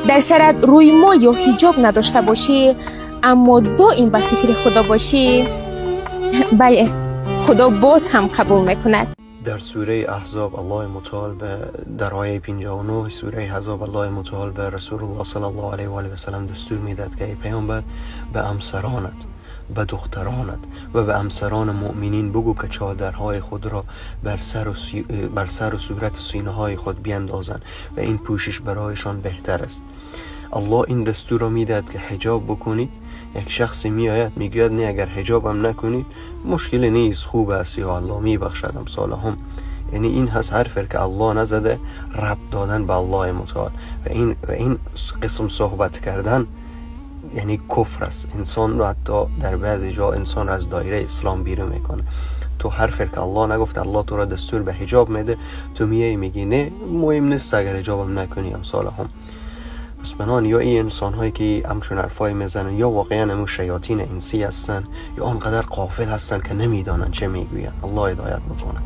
در سرت روی ما یا حجاب نداشته باشی اما دائم به فکر خدا باشی، بله خدا باز هم قبول میکند. در سوره احزاب الله متعال در آیه 59 سوره احزاب الله متعال به رسول الله صلی الله علیه و آله و سلم دستور میداد که ای پیامبر به همسرانت، به دخترانت و به همسران مؤمنین بگو که چادرهای خود را بر سر و صورت سینه های خود بیندازند و این پوشش برایشان بهتر است. الله این دستور را میداد که حجاب بکنید. یک شخصی میآید میگوید نه اگر حجاب هم نکنید مشکل نیست، خوب است یا الله میبخشد امثال هم. یعنی این هست حرفی که الله نزده، ربط دادن به الله متعال و این قسم صحبت کردن یعنی کفر است. انسان رو حتی در بعضی جا انسان رو از دایره اسلام بیرون میکنه. تو حرفی که الله نگفت، الله تو را دستور به حجاب میده، تو میگی نه مهم نیست اگر حجابم نکنی امثال هم. پس بنان یا این انسان هایی که همچون حرفای میزنن یا واقعا همون شیاطین انسی هستن یا آنقدر غافل هستن که نمیدانن چه میگوین. الله هدایت بکنه.